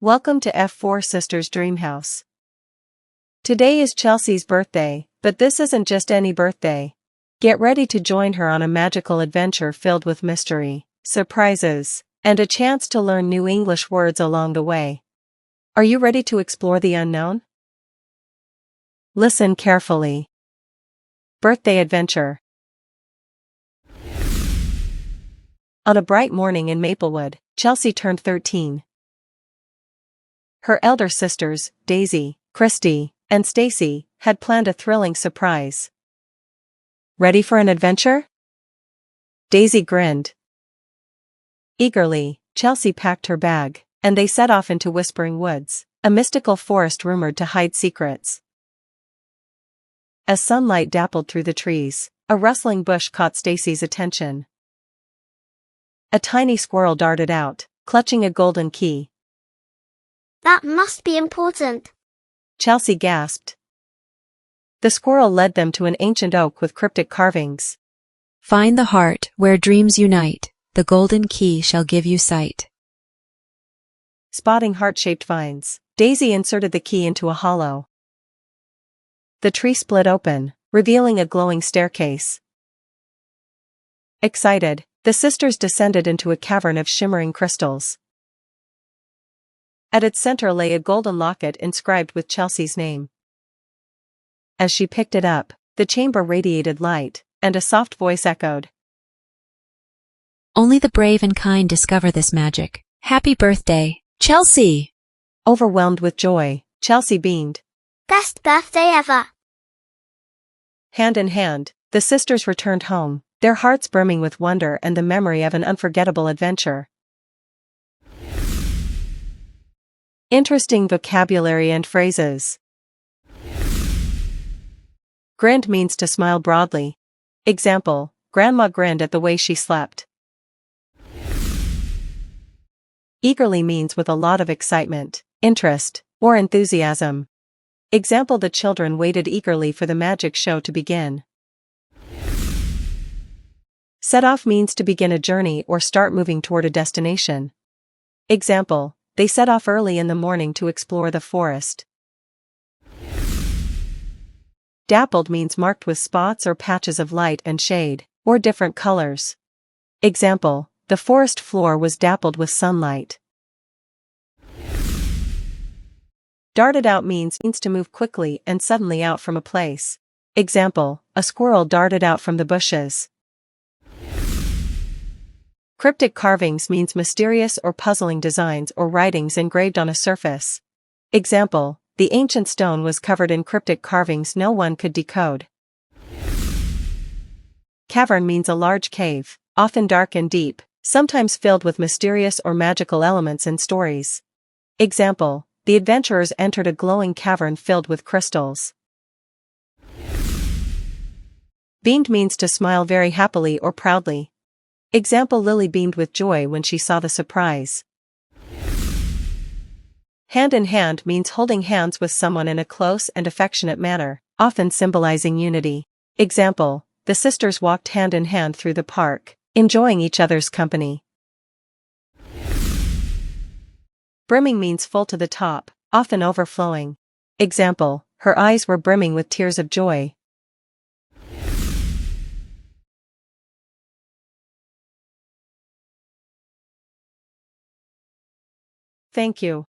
Welcome to F4 Sisters Dream House. Today is Chelsea's birthday, but this isn't just any birthday. Get ready to join her on a magical adventure filled with mystery, surprises, and a chance to learn new English words along the way. Are you ready to explore the unknown? Listen carefully. Birthday Adventure. On a bright morning in Maplewood, Chelsea turned 13. Her elder sisters, Daisy, Christy, and Stacy, had planned a thrilling surprise. Ready for an adventure? Daisy grinned. Eagerly, Chelsea packed her bag, and they set off into Whispering Woods, a mystical forest rumored to hide secrets. As sunlight dappled through the trees, a rustling bush caught Stacy's attention. A tiny squirrel darted out, clutching a golden key. That must be important, Chelsea gasped. The squirrel led them to an ancient oak with cryptic carvings. Find the heart where dreams unite, the golden key shall give you sight. Spotting heart-shaped vines, Daisy inserted the key into a hollow. The tree split open, revealing a glowing staircase. Excited, the sisters descended into a cavern of shimmering crystals. At its center lay a golden locket inscribed with Chelsea's name. As she picked it up, the chamber radiated light, and a soft voice echoed. Only the brave and kind discover this magic. Happy birthday, Chelsea! Overwhelmed with joy, Chelsea beamed. Best birthday ever. Hand in hand, the sisters returned home, their hearts brimming with wonder and the memory of an unforgettable adventure. Interesting vocabulary and phrases. Grinned means to smile broadly. Example, Grandma grinned at the way she slept. Eagerly means with a lot of excitement, interest, or enthusiasm. Example, the children waited eagerly for the magic show to begin. Set off means to begin a journey or start moving toward a destination. Example, they set off early in the morning to explore the forest. Dappled means marked with spots or patches of light and shade, or different colors. Example, the forest floor was dappled with sunlight. Darted out means to move quickly and suddenly out from a place. Example, a squirrel darted out from the bushes. Cryptic carvings means mysterious or puzzling designs or writings engraved on a surface. Example, the ancient stone was covered in cryptic carvings no one could decode. Cavern means a large cave, often dark and deep, sometimes filled with mysterious or magical elements and stories. Example, the adventurers entered a glowing cavern filled with crystals. Beamed means to smile very happily or proudly. Example, Lily beamed with joy when she saw the surprise. Hand in hand means holding hands with someone in a close and affectionate manner, often symbolizing unity. Example, the sisters walked hand in hand through the park, enjoying each other's company. Brimming means full to the top, often overflowing. Example, her eyes were brimming with tears of joy. Thank you.